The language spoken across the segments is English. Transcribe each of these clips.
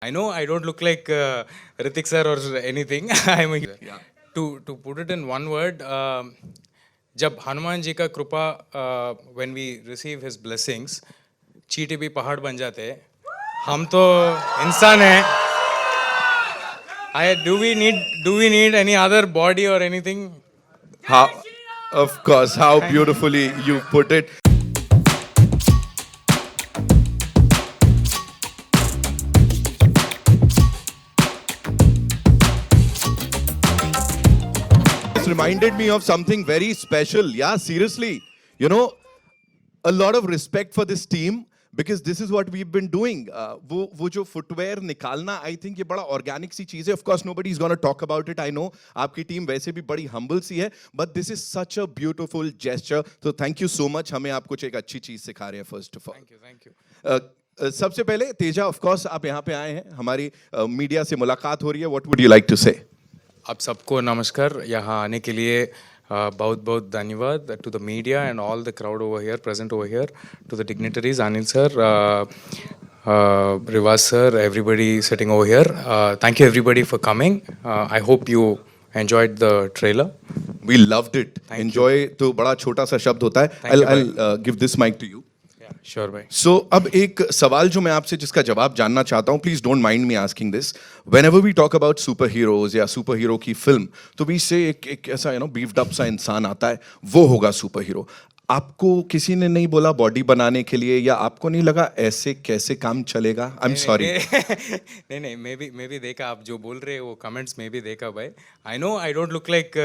I know I don't look like Ritik sir or anything. I'm a, yeah. To put it in one word, जब हनुमान जी का कृपा when we receive his blessings, चींटी भी पहाड़ बन जाते हैं. हम तो इंसान हैं. Do we need any other body or anything? How, of course, how beautifully you put it. This reminded me of something very special. Yeah, seriously. You know, a lot of respect for this team because this is what we've been doing. वो जो footwear निकालना, I think ये बड़ा organic सी चीज़ है. Of course, nobody is going to talk about it. I know आपकी team वैसे भी बड़ी humble सी है, but this is such a beautiful gesture. So thank you so much. हमें आप कुछ एक अच्छी चीज़ सिखा रहे हैं first of all. Thank you. सबसे पहले तेजा, of course आप यहाँ पे आए हैं, हमारी मीडिया से मुलाकात हो रही है. What would you like to say? आप सबको नमस्कार. यहाँ आने के लिए बहुत बहुत धन्यवाद to the media and all the crowd over here, present over here, to the dignitaries, Anil sir, Rivas sir, everybody sitting over here. Thank you everybody for coming. I hope you enjoyed the trailer. We loved it. Thank Enjoy तो बड़ा छोटा सा शब्द होता है. I'll give this mic to you. Sure भाई. So अब एक सवाल जो मैं आपसे जिसका जवाब जानना चाहता हूँ, please don't mind me asking this. Whenever we talk about superheroes या superhero की फिल्म, तो we say एक ऐसा beefed up सा इंसान आता है, वो होगा superhero. आपको किसी ने नहीं बोला बॉडी बनाने के लिए, या आपको नहीं लगा ऐसे कैसे काम चलेगा? I'm sorry. नहीं मैं भी देखा आप जो बोल रहे हैं वो कमेंट्स में भी देखा भाई. I know I don't look like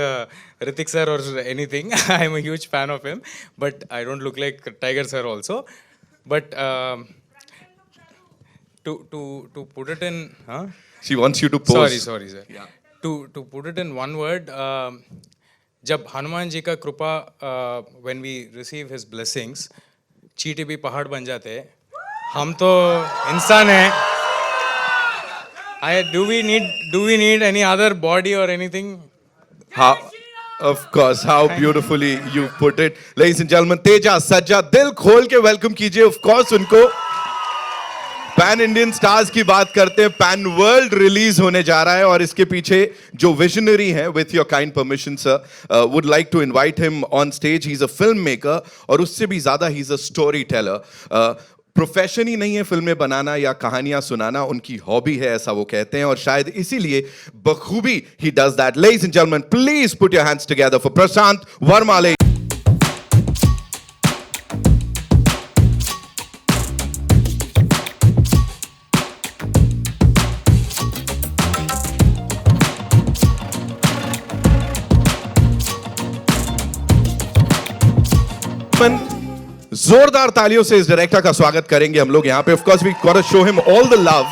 Ritik sir or anything. I'm a huge fan of him, but I don't look like Tiger sir also. But to put it in, She wants you to pose. Sorry sir. Yeah. To put it in one word, जब हनुमान जी का कृपा when we receive his blessings, चींटी भी पहाड़ बन जाते हैं. हम तो इंसान हैं. Do we need any other body or anything? How, of course, how beautifully you put it. Ladies and gentlemen, Tejja Sajja, दिल खोल के welcome कीजिए. Of course उनको पैन इंडियन स्टार्स की बात करते हैं. पैन वर्ल्ड रिलीज होने जा रहा है और इसके पीछे जो विजनरी है, with your kind permission sir, would like to invite him on stage. He is a film maker और उससे भी ज्यादा he is a story teller. Profession ही नहीं है फिल्में बनाना या कहानियां सुनाना, उनकी हॉबी है ऐसा वो कहते हैं, और शायद इसीलिए बखूबी he does that. Ladies and gentleman, please put your hands together for Prashant Varma. जोरदार तालियों से इस डायरेक्टर का स्वागत करेंगे हम लोग यहाँ पे. Of course we got to show him all the love.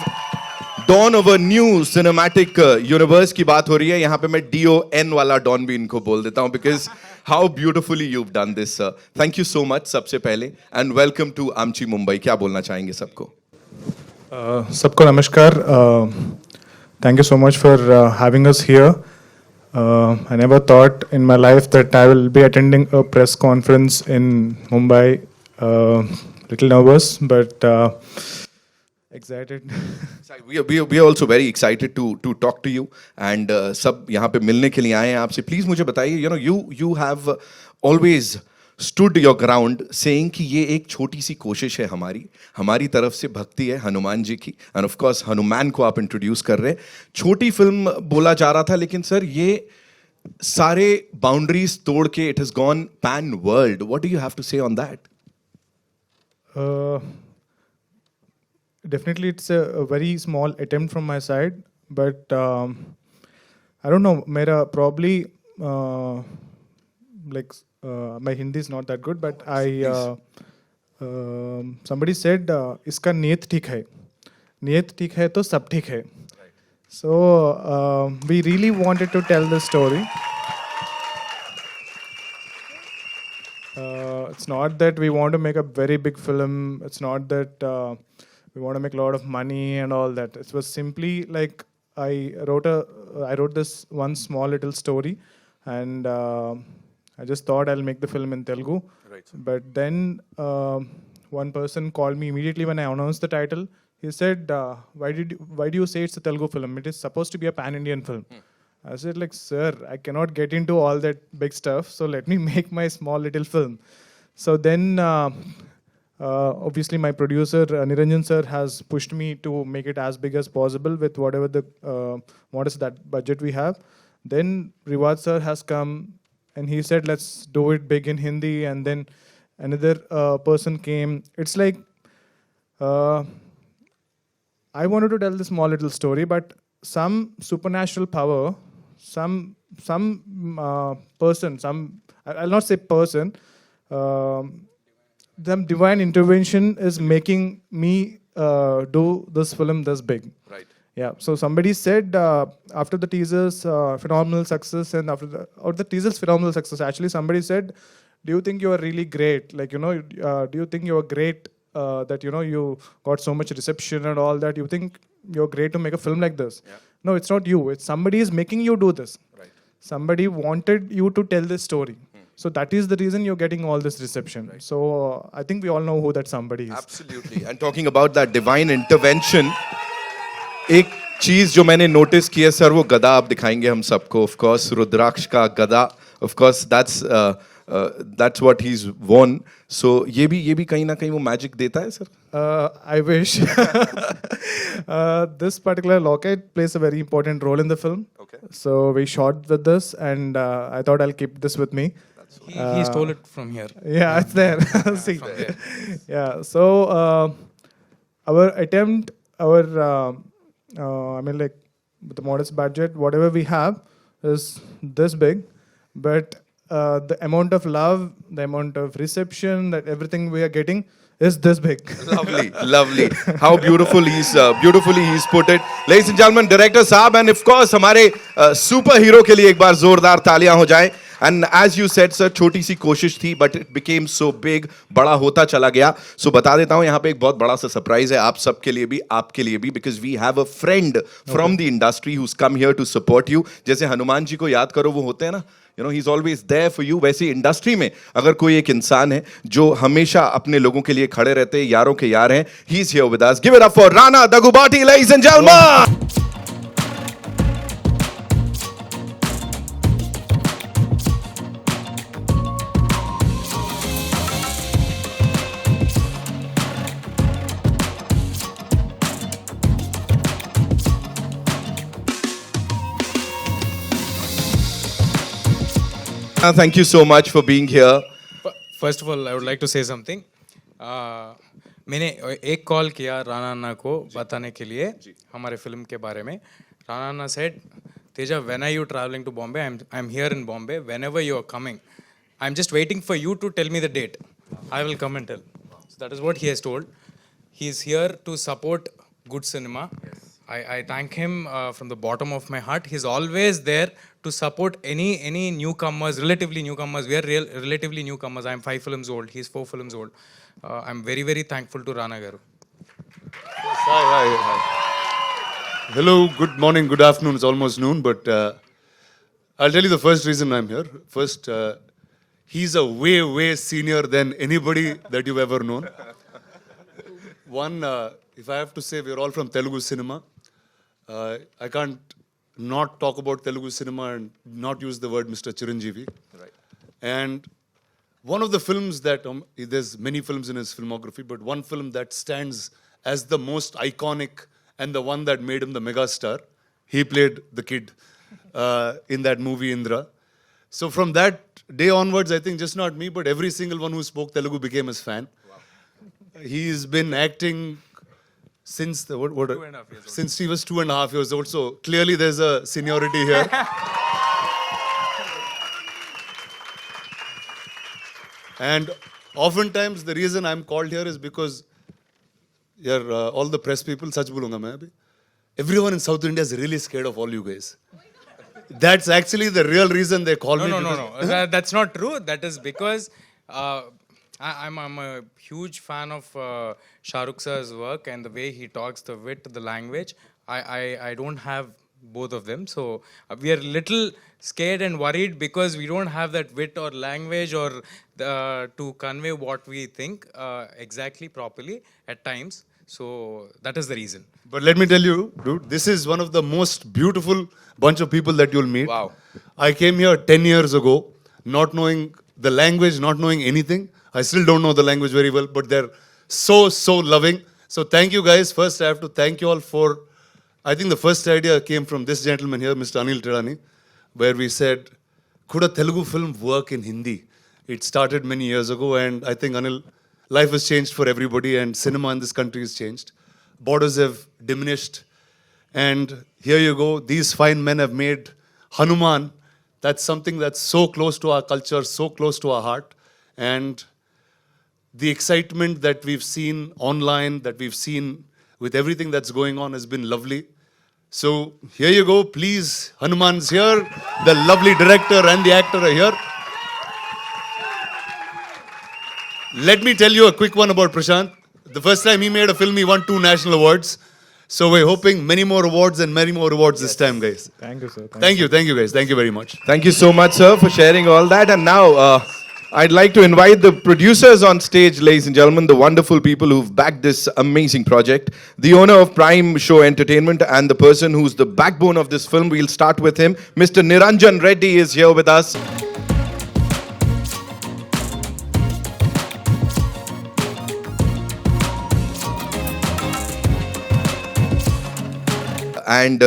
Dawn of a new cinematic universe की बात हो रही है यहाँ पे. मैं DON वाला डॉन भी इनको बोल देता हूँ because how beautifully you have done this. Thank you so much सबसे पहले, एंड वेलकम टू आमची मुंबई. क्या बोलना चाहेंगे सबको? सबको नमस्कार. Thank you so much for having us here. I never thought in my life that I will be attending a press conference in Mumbai. Little nervous, but excited. We are also very excited to talk to you, and सब यहाँ पे मिलने के लिए आए हैं आपसे. Please मुझे बताइए, you have always stood your ground saying कि ये एक छोटी सी कोशिश है हमारी तरफ से, भक्ति है हनुमान जी की. एंड ऑफ कोर्स हनुमान को आप इंट्रोड्यूस कर रहे हैं. छोटी फिल्म बोला जा रहा था, लेकिन सर ये सारे बाउंड्रीज तोड़ के it has gone pan world. What do you have to say on that? Definitely it's a very small attempt from my side, but I don't know, मेरा probably like my Hindi is not that good, but somebody said इसका नियत ठीक है तो सब ठीक है. So we really wanted to tell the story. It's not that we want to make a very big film. It's not that we want to make a lot of money and all that. It was simply like I wrote this one small little story, and I just thought I'll make the film in Telugu. Right. But then one person called me immediately when I announced the title. he said, why do you say it's a Telugu film? It is supposed to be a pan-Indian film. I said, like, sir, I cannot get into all that big stuff, so let me make my small little film. So then, obviously, my producer, Niranjan sir, has pushed me to make it as big as possible with whatever the modest that budget we have. Then Riwaj sir has come and he said, let's do it big in Hindi. And then another person came. It's like, I wanted to tell this small little story, but some supernatural power, some person, I'll not say person, the divine intervention is making me do this film this big. Right. Yeah. So somebody said after the teasers phenomenal success, and after the teasers phenomenal success, actually somebody said, "Do you think you are really great? Like, do you think you are great that you got so much reception and all that? You think you're great to make a film like this?" Yeah. No, it's not you. It's somebody is making you do this. Right. Somebody wanted you to tell this story. So that is the reason you're getting all this reception. Right. So I think we all know who that somebody is. Absolutely. And talking about that divine intervention, एक चीज जो मैंने notice की है sir, वो गदा आप दिखाएंगे हम सबको. Of course, रुद्राक्ष का गदा. Of course, that's what he's worn. So ये भी कहीं ना कहीं वो magic देता है sir. I wish. This particular locket plays a very important role in the film. Okay. So we shot with this, and I thought I'll keep this with me. He stole it from here. Yeah, it's there. See. From there. Yeah. So our attempt, I mean, like, with the modest budget, whatever we have is this big, but the amount of love, the amount of reception, that everything we are getting is this big. Lovely, lovely. How beautifully he's put it. Ladies and gentlemen, director साहब, and of course हमारे superhero के लिए एक बार जोरदार तालियां हो जाएं. And as you said, sir, छोटी सी कोशिश थी, but it became so big, बड़ा होता चला गया. So बता देता हूँ, यहाँ पे एक बहुत बड़ा सा surprise है आप सब के लिए भी, आपके लिए भी, because we have a friend from the industry who's come here to support you. जैसे हनुमान जी को याद करो, वो होते हैं ना, he's always there for you. वैसे इंडस्ट्री में अगर कोई एक इंसान है जो हमेशा अपने लोगों के लिए खड़े रहते हैं, यारों के यार हैं, he's here with us. Give it up for Rana Dagubatti, ladies and gentlemen. Thank you so much for being here. First of all, I would like to say something. मैंने एक कॉल किया राणा अन्ना को बताने के लिए हमारे फिल्म के बारे में. राणा अन्ना said, Teja, when are you traveling to Bombay? I'm here in Bombay. Whenever you are coming, I'm just waiting for you to tell me the date. I will come and tell. So that is what he has told. He is here to support good cinema. Yes. I thank him from the bottom of my heart. He's always there to support any newcomers, relatively newcomers. We are relatively newcomers. I'm 5 films old. He's 4 films old. I'm very, very thankful to Rana Garu. Hi. Hello, good morning, good afternoon. It's almost noon, but I'll tell you the first reason I'm here. First, he's a way, way senior than anybody that you've ever known. One, if I have to say, we're all from Telugu cinema. I can't not talk about Telugu cinema and not use the word Mr. Chiranjeevi. Right. And one of the films that, there's many films in his filmography, but one film that stands as the most iconic and the one that made him the megastar, he played the kid in that movie Indra. So from that day onwards, I think just not me, but every single one who spoke Telugu became his fan. Wow. He's been acting since the, what 2.5 years old. Since he was 2.5 years old. So clearly there's a seniority here. And oftentimes the reason I'm called here is because all the press people, such bolunga main abhi. Everyone in South India is really scared of all you guys. That's actually the real reason they call me. No. That's not true. That is because I'm a huge fan of Shah Rukh sir's work and the way he talks, the wit, the language. I don't have both of them. So we are little scared and worried because we don't have that wit or language or to convey what we think exactly properly at times. So that is the reason. But let me tell you, dude, this is one of the most beautiful bunch of people that you'll meet. Wow. I came here 10 years ago, not knowing the language, not knowing anything. I still don't know the language very well, but they're so, so loving. So thank you guys. First, I have to thank you all for, I think the first idea came from this gentleman here, Mr. Anil Tirani, where we said, could a Telugu film work in Hindi? It started many years ago, and I think, Anil, life has changed for everybody, and cinema in this country has changed. Borders have diminished, and here you go. These fine men have made HanuMan. That's something that's so close to our culture, so close to our heart, and the excitement that we've seen online, that we've seen with everything that's going on has been lovely. So here you go. Please, HanuMan's here. The lovely director and the actor are here. Let me tell you a quick one about Prashanth. The first time he made a film, he won 2 national awards. So we're hoping many more awards and many more awards this time, guys. Thank you, sir. Thank you guys. Thank you very much. Thank you so much, sir, for sharing all that. And now, I'd like to invite the producers on stage, ladies and gentlemen, the wonderful people who've backed this amazing project. The owner of Prime Show Entertainment and the person who's the backbone of this film. We'll start with him. Mr. Niranjan Reddy is here with us. And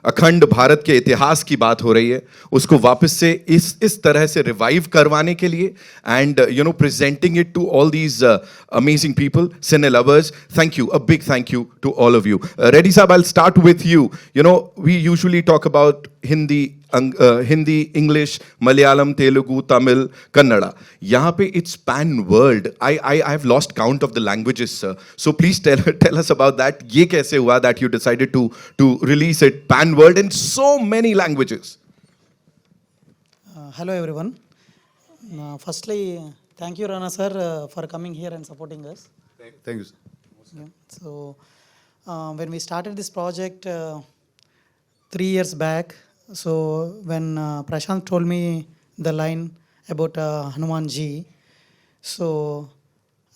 अखंड भारत के इतिहास की बात हो रही है, उसको वापस से इस तरह से रिवाइव करवाने के लिए and you know presenting it to all these amazing people, cine lovers. Thank you, a big thank you to all of you. Reddy साहब, I will start with you. You know, we usually talk about Hindi, English, Malayalam, Telugu, Tamil, Kannada. यहाँ पे it's pan world. I have lost count of the languages, sir. So please tell us about that. ये कैसे हुआ that you decided to release it pan world in so many languages? Hello everyone. Firstly, thank you Rana sir for coming here and supporting us. Thank you, sir. Yeah. So when we started this project 3 years back, so when Prashanth told me the line about Hanuman ji, so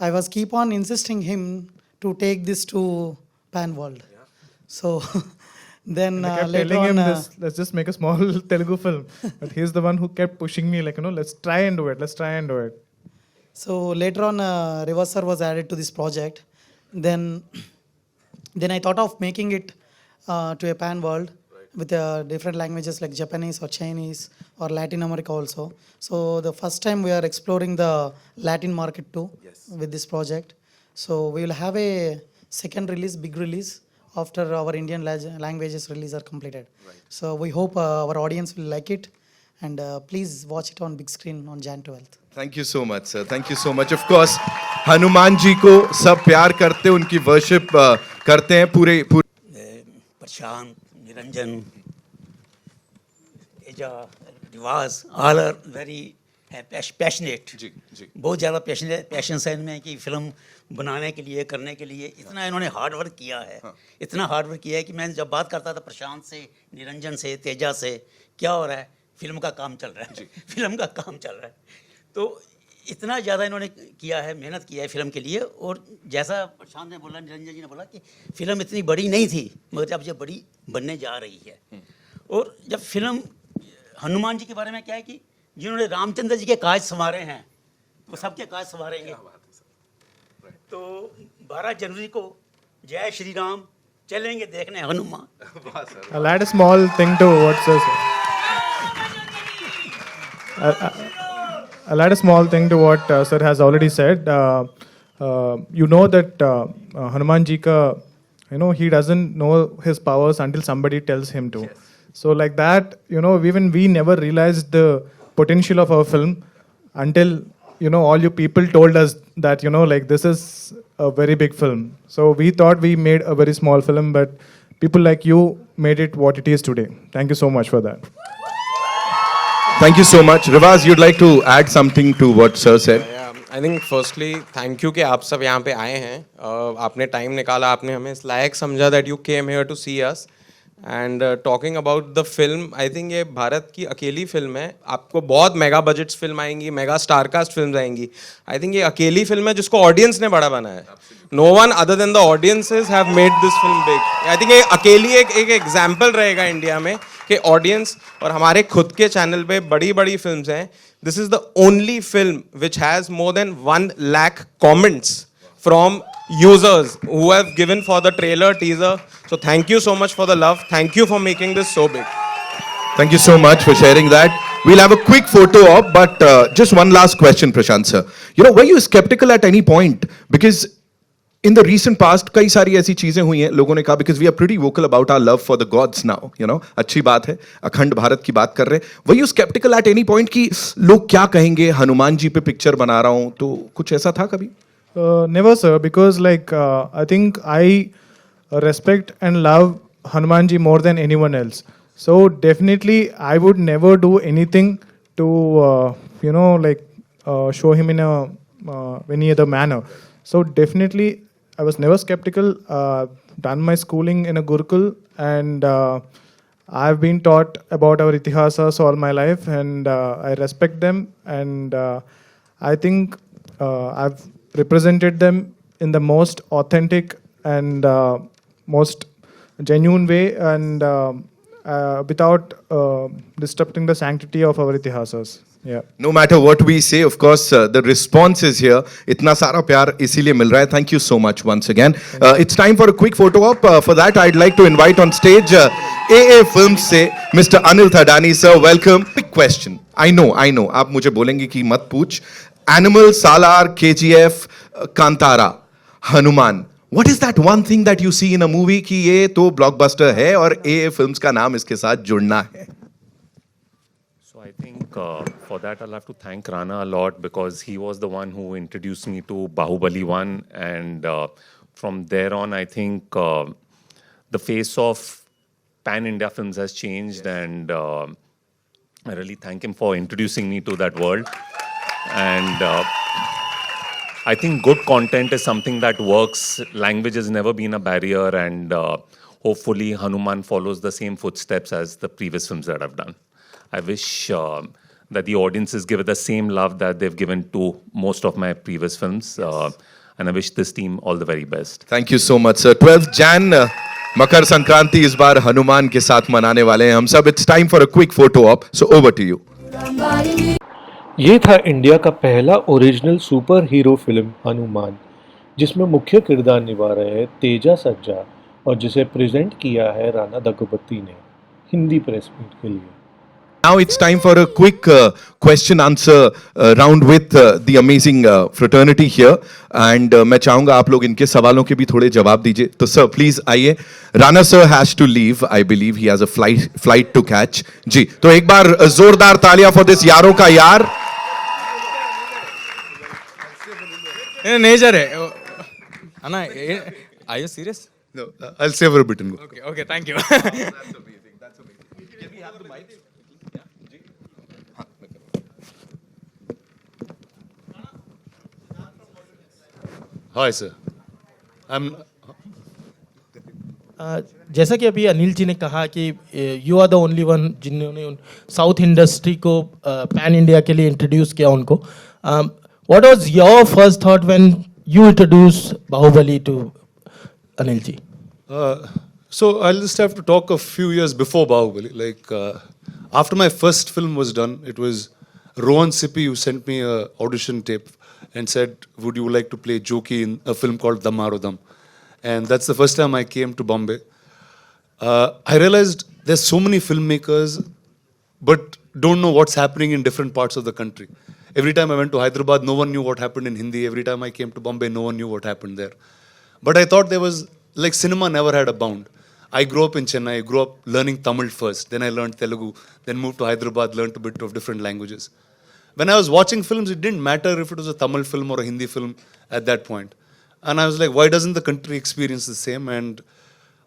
I was keep on insisting him to take this to pan world. So then I kept later telling on, him this, let's just make a small Telugu film. But he's the one who kept pushing me, like, you know, let's try and do it. So later on, Riva sir was added to this project. Then I thought of making it to a pan world with different languages like Japanese or Chinese or Latin America also. So the first time we are exploring the Latin market too with this project. So we will have a second release, big release after our Indian languages release are completed. So we hope our audience will like it, and please watch it on big screen on Jan 12th. Thank you so much, sir. Thank you so much. Of course, Hanuman ji को सब प्यार करते, उनकी worship करते हैं पूरे. Prashanth, Niranjan, Tejja, Rivas, all are very passionate. जी जी. बहुत ज़्यादा पैशन है इनमें कि फिल्म बनाने के लिए, करने के लिए इतना इन्होंने हार्ड वर्क किया है. इतना हार्ड वर्क किया है कि मैं जब बात करता था प्रशांत से, निरंजन से, तेजा से, क्या हो रहा है, फिल्म का काम चल रहा है, फिल्म का काम चल रहा है. तो इतना ज़्यादा इन्होंने किया है, मेहनत किया है फिल्म के लिए. और जैसा प्रशांत ने बोला, निरंजन जी ने बोला कि फिल्म इतनी बड़ी नहीं थी, मगर अब ये बड़ी बनने जा रही है. और जब फिल्म हनुमान जी के बारे में क्या है कि जिन्होंने रामचंद्र जी के काज संवारे हैं, वो सबके काज संवारेंगे. तो 12 जनवरी को जय श्री राम चलेंगे देखने Hanuman. I'll add a small thing to what sir said. I'll add a small thing to what sir has already said. You know that Hanuman ji ka, you know, he doesn't know his powers until somebody tells him to. So like that, you know, even we never realized the potential of our film until, you know, all you people told us that, you know, like this is a very big film. So we thought we made a very small film, but people like you made it what it is today. Thank you so much for that. Thank you so much. Rivas, you'd like to add something to what sir said? I think firstly thank you कि आप सब यहाँ पे आए हैं. आपने time निकाला, आपने हमें इस लायक समझा that you came here to see us. And talking about the film, I think ये भारत की अकेली फिल्म है. आपको बहुत मेगा बजट्स फिल्म आएंगी, मेगा स्टारकास्ट फिल्म आएंगी. आई थिंक ये अकेली फिल्म है जिसको ऑडियंस ने बड़ा बनाया है. No one other than the audiences have made this film big. I think ये अकेली एक एग्जाम्पल रहेगा इंडिया में कि ऑडियंस, और हमारे खुद के चैनल पे बड़ी बड़ी फिल्म्स हैं. This is the only film which has more than 1 lakh comments from users who have given for the trailer, teaser. So thank you so much for the love. Thank you for making this so big. Thank you so much for sharing that. We'll have a quick photo op, but just one last question, Prashanth sir. You know, were you skeptical at any point? Because in the recent past, कई सारी ऐसी चीजें हुई हैं, लोगों ने कहा, because we are pretty vocal about our love for the gods now, you know, अच्छी बात है, अखंड भारत की बात कर रहे हैं. Were you skeptical at any point कि लोग क्या कहेंगे, हनुमान जी पे पिक्चर बना रहा हूं, तो कुछ ऐसा था कभी? Never, sir, because I think I respect and love Hanuman ji more than anyone else. So definitely I would never do anything to show him in a any other manner. So definitely I was never skeptical. Done my schooling in a Gurukul, and I've been taught about our itihasas all my life, and I respect them, and I think I've represented them in the most authentic and most genuine way, and without disrupting the sanctity of our itihasas. Yeah. No matter what we say, of course, the response is here. इतना सारा प्यार इसीलिए मिल रहा है. Thank you so much once again. It's time for a quick photo op. For that, I'd like to invite on stage AA Films से Mr. Anil Thadani, sir. Welcome. Quick question. I know. आप मुझे बोलेंगे कि मत पूछ. Animal, Salar, KGF, Kantara, Hanuman. What is that one thing that you see in a movie कि ये तो blockbuster है और AA Films का नाम इसके साथ जुड़ना है? So I think for that I'll have to thank Rana a lot, because he was the one who introduced me to Bahubali 1, and from there on I think the face of pan-India films has changed, and I really thank him for introducing me to that world. And I think good content is something that works. Language has never been a barrier, and hopefully Hanuman follows the same footsteps as the previous films that I've done. I wish that the audiences give it the same love that they've given to most of my previous films. And I wish this team all the very best. Thank you so much, sir. 12th Jan, Makar Sankranti इस बार हनुमान के साथ मनाने वाले हैं हम सब. It's time for a quick photo op. So over to you. ये था इंडिया का पहला original super hero film Hanuman, जिसमें मुख्य किरदार निभा रहे हैं तेजा सज्जा, और जिसे प्रेजेंट किया है राणा दगुपति ने हिंदी प्रेस मीट के लिए. Now it's time for a quick question answer round with the amazing fraternity here, and मैं चाहूंगा आप लोग इनके सवालों के भी थोड़े जवाब दीजिए. तो सर प्लीज आइए. Rana sir has to leave. I believe he has a flight to catch. जी, तो एक बार जोरदार तालियां for this यारों का यार. नेचर है अन्ना. Are you serious? No, I'll savor a bit and go. Okay, thank you. Hi, sir. I'm. जैसा कि अभी अनिल जी ने कहा कि you are the only one जिन्होंने साउथ इंडस्ट्री को पैन इंडिया के लिए इंट्रोड्यूस किया उनको. What was your first thought when you introduce Baahubali to Anil ji? So I'll just have to talk a few years before Bahubali. Like after my first film was done, it was Rohan Sippy who sent me a audition tape and said, "Would you like to play Joki in a film called Damaro Dam?" And that's the first time I came to Bombay. I realized there's so many filmmakers, but don't know what's happening in different parts of the country. Every time I went to Hyderabad, no one knew what happened in Hindi. Every time I came to Bombay, no one knew what happened there. But I thought there was, like, cinema never had a bound. I grew up in Chennai. I grew up learning Tamil first. Then I learned Telugu. Then moved to Hyderabad, learned a bit of different languages. When I was watching films, it didn't matter if it was a Tamil film or a Hindi film at that point. And I was like, why doesn't the country experience the same? And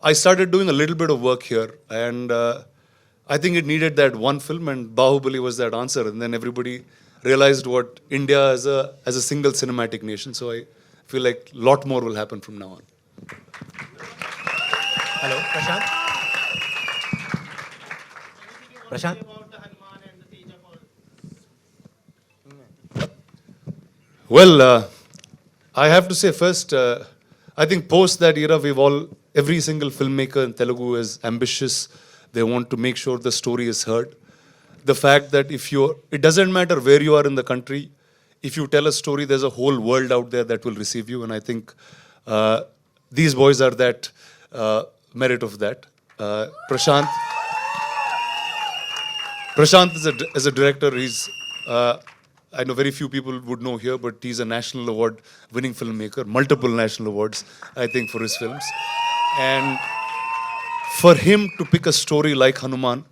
I started doing a little bit of work here. And I think it needed that one film, and Bahubali was that answer. And then everybody realized what India as a single cinematic nation. So I feel like a lot more will happen from now on. Hello, Prashanth. Prashant? Well, I have to say first, I think post that era, every single filmmaker in Telugu is ambitious. They want to make sure the story is heard. The fact that it doesn't matter where you are in the country, if you tell a story, there's a whole world out there that will receive you. And I think these boys are that merit of that. Prashanth is a director. I know very few people would know here, but he's a national award winning filmmaker, multiple national awards, I think, for his films. And for him to pick a story like HanuMan,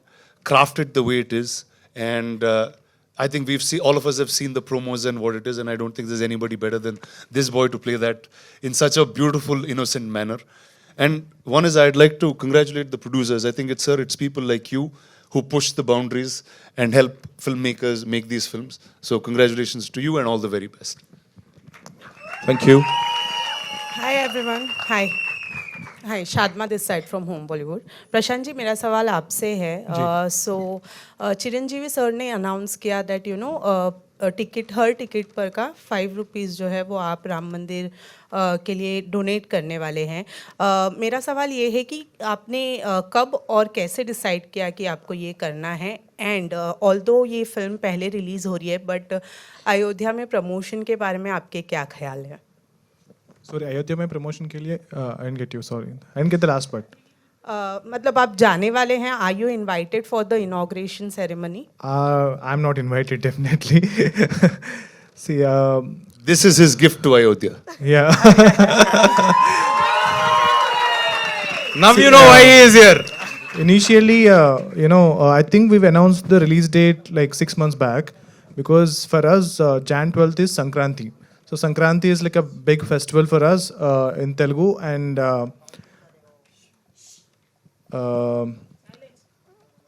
craft it the way it is, and I think all of us have seen the promos and what it is, and I don't think there's anybody better than this boy to play that in such a beautiful, innocent manner. And one is, I'd like to congratulate the producers. I think it's people like you who push the boundaries and help filmmakers make these films. So congratulations to you and all the very best. Thank you. Hi everyone hi Shadma this side from home Bollywood Prashant ji मेरा सवाल आपसे है so Chiranjeevi sir ने announce किया that you know हर ticket पर का 5 rupees जो है वो आप राम मंदिर के लिए डोनेट करने वाले हैं मेरा सवाल ये है कि आपने कब और कैसे डिसाइड किया कि आपको ये करना है एंड ऑल्दो ये फिल्म पहले रिलीज़ हो रही है बट अयोध्या में प्रमोशन के बारे में आपके क्या ख्याल है Sorry, अयोध्या में प्रमोशन के लिए I didn't get you. Sorry, I didn't get the last part. मतलब आप जाने वाले हैं are you invited for the inauguration ceremony I'm not invited, definitely. See, This is his gift to Ayodhya. yeah. Now you know why he is here. Initially, I think we've announced the release date like 6 months back because for us, Jan 12th is Sankranti. So Sankranti is like a big festival for us in Telugu,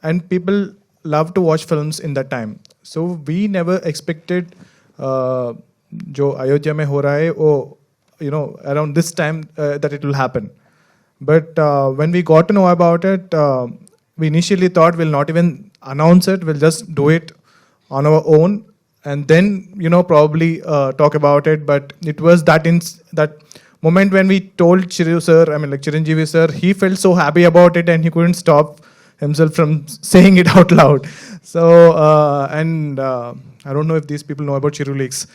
and people love to watch films in that time. So we never expected जो अयोध्या में हो रहा है वो around this time that it will happen. But when we got to know about it, we initially thought we'll not even announce it. We'll just do it on our own and then, probably talk about it. But it was that moment when we told Chiranjeevi sir, he felt so happy about it and he couldn't stop himself from saying it out loud. So, I don't know if these people know about Chiru Lakes.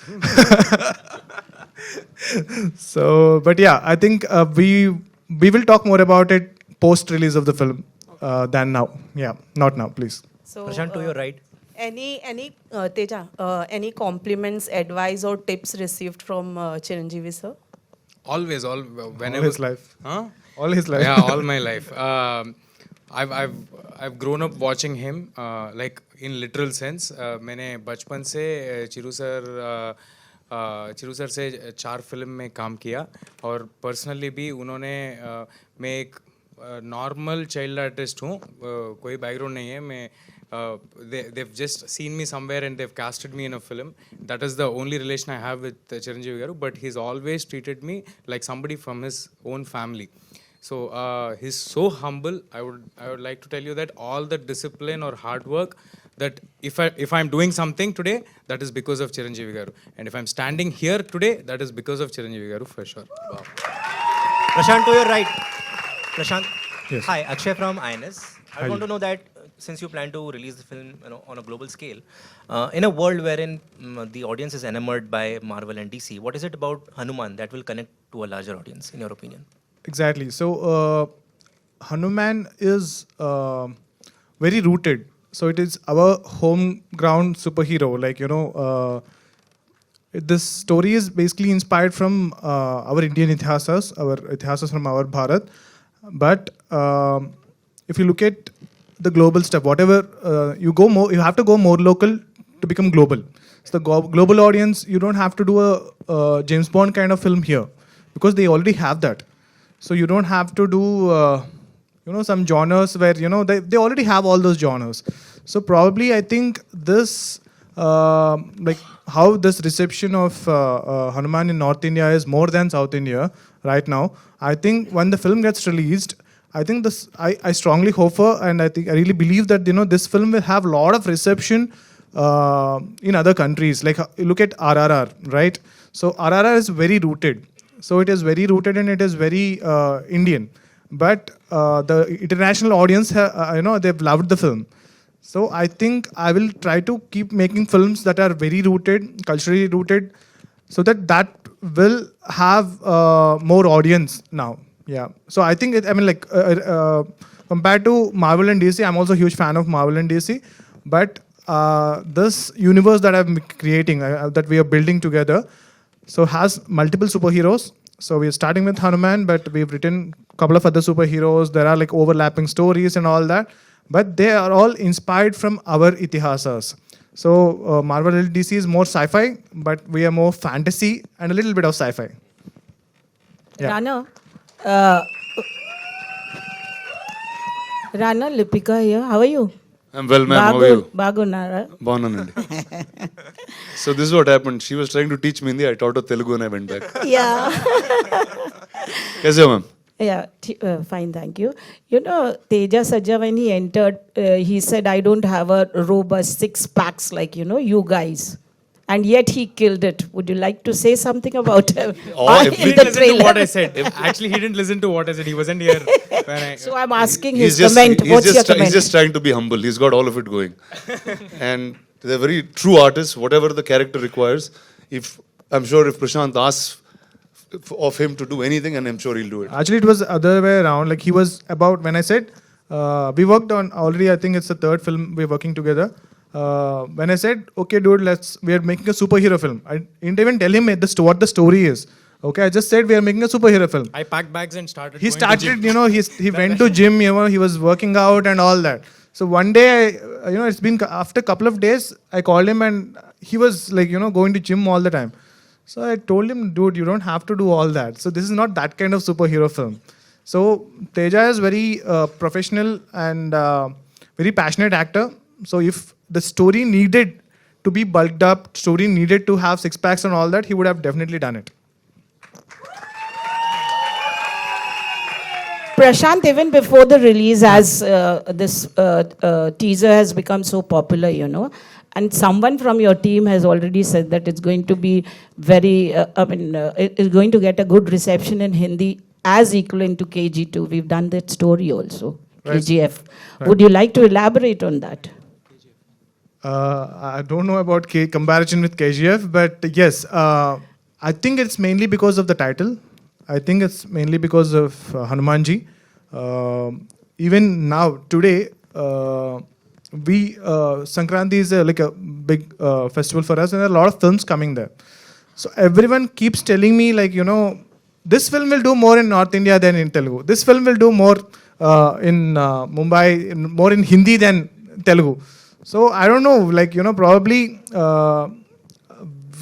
So, but yeah, I think we will talk more about it post-release of the film than now. Yeah, not now, please. So, Prashant, to your right. Any Teja, any compliments, advice or tips received from Chiranjeevi sir? Always, whenever. All his life. Huh? All his life. Yeah, all my life. I've grown up watching him, like in literal sense. मैंने बचपन से चिरू sir से 4 film में काम किया और personally भी उन्होंने मैं एक नॉर्मल चाइल्ड आर्टिस्ट हूँ कोई बैकग्राउंड नहीं है मैं they've just seen me somewhere and they've casted me in a film. That is the only relation I have with Chiranjeevi Garu, but he's always treated me like somebody from his own family. So he's so humble. I would like to tell you that all the discipline or hard work, that if I'm doing something today, that is because of Chiranjeevi Garu. And if I'm standing here today, that is because of Chiranjeevi Garu for sure. Wow. Prashant, to your right. Prashant. Yes. Hi, Akshay from INS. I Hi. want to know that since you plan to release the film on a global scale, in a world wherein the audience is enamored by Marvel and DC, what is it about HanuMan that will connect to a larger audience, in your opinion? Exactly. So, HanuMan is very rooted. So, it is our home ground superhero. Like, this story is basically inspired from our Indian ithasas from our Bharat. But if you look at the global stuff, whatever you have to go more local to become global. So, the global audience, you don't have to do a James Bond kind of film here because they already have that. So you don't have to do, some genres where, they already have all those genres. So probably I think this, like how this reception of HanuMan in North India is more than South India right now. I think when the film gets released, I think this, I strongly hope for, and I really believe that, this film will have a lot of reception in other countries. Like, look at RRR, right? So RRR is very rooted. So it is very rooted and it is very Indian. But the international audience, they've loved the film. So I think I will try to keep making films that are very rooted, culturally rooted, so that will have more audience now. Yeah. So I think compared to Marvel and DC, I'm also a huge fan of Marvel and DC. But this universe that I'm creating, that we are building together, so has multiple superheroes. So we're starting with HanuMan, but we've written a couple of other superheroes. There are like overlapping stories and all that. But they are all inspired from our itihasas. So Marvel and DC is more sci-fi, but we are more fantasy and a little bit of sci-fi. Yeah. Rana, Lipika here. How are you? I'm well, ma'am. How are you? Bagunara. Bagunandi. So this is what happened. She was trying to teach me Hindi. I taught her Telugu and I went back. Yeah. Kaise ho, ma'am? Yeah, fine, thank you. Tejja Sajja, when he entered, he said, I don't have a robust 6 packs like, you guys. And yet he killed it. Would you like to say something about him? He didn't listen to what I said. Actually, he didn't listen to what I said. He wasn't here when I... So I'm asking his comment. What's your comment? He's just trying to be humble. He's got all of it going. And they're very true artists. Whatever the character requires, I'm sure if Prashanth asks of him to do anything, and I'm sure he'll do it. Actually, it was the other way around. Like, he was about, when I said, we worked on already, I think it's the 3rd film we're working together. When I said, okay, dude, we are making a superhero film. I didn't even tell him what the story is. Okay, I just said we are making a superhero film. I packed bags and started He going started, to gym. he went to gym, he was working out and all that. So one day, it's been after a couple of days, I called him and he was like, going to gym all the time. So I told him, dude, you don't have to do all that. So this is not that kind of superhero film. So Tejja is very professional and very passionate actor. So if the story needed to be bulked up, story needed to have 6 packs and all that, he would have definitely done it. Prashanth, even before the release, as this teaser has become so popular, and someone from your team has already said that it's going to be very, it's going to get a good reception in Hindi as equivalent to KG2. We've done that story also, Right. KGF. Right. Would you like to elaborate on that? I don't know about comparison with KGF, but yes, I think it's mainly because of the title. I think it's mainly because of Hanumanji. Even now, today, Sankranti is like a big festival for us, and there are a lot of films coming there. So everyone keeps telling me, like, this film will do more in North India than in Telugu. This film will do more in Mumbai, more in Hindi than Telugu. So I don't know, like, probably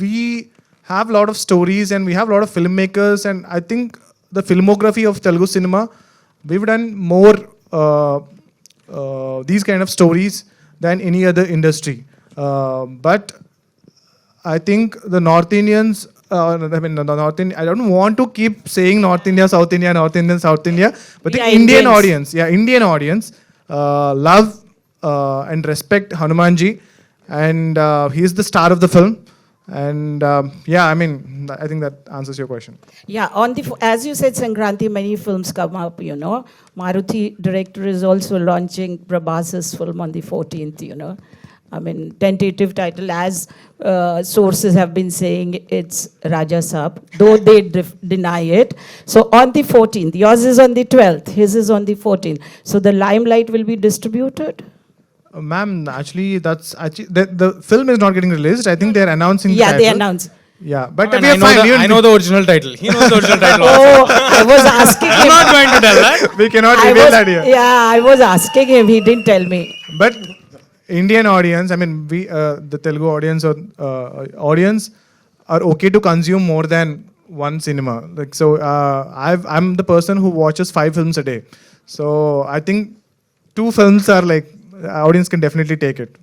we have a lot of stories and we have a lot of filmmakers, and I think the filmography of Telugu cinema, we've done more these kind of stories than any other industry. But I think the North Indians, I don't want to keep saying North India, South India, North India, South India, but the Indian audience, love and respect Hanumanji, and he's the star of the film. And I think that answers your question. Yeah, as you said, Sankranti, many films come up, Maruti director is also launching Prabhas's film on the 14th, tentative title, as sources have been saying, it's Raja Saab, though they deny it. So on the 14th, yours is on the 12th, his is on the 14th. So the limelight will be distributed? Ma'am, actually, the film is not getting released. I think they're announcing the title. They announced. Yeah, but I know the original title. He knows the original title. Oh, I was asking him. I'm not going to tell that. We cannot reveal that here. Yeah, I was asking him. He didn't tell me. But Indian audience, the Telugu audience or audience are okay to consume more than one cinema. Like, so I'm the person who watches 5 films a day. So I think 2 films are like, audience can definitely take it.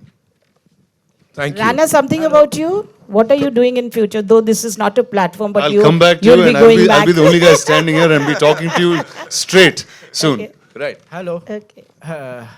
Thank you. Rana, something about you? What are you doing in future? Though this is not a platform, but I'll come back to you, you'll and be going I'll back. be the only guy standing here and be talking to you straight soon. Okay. Right. Hello. Okay.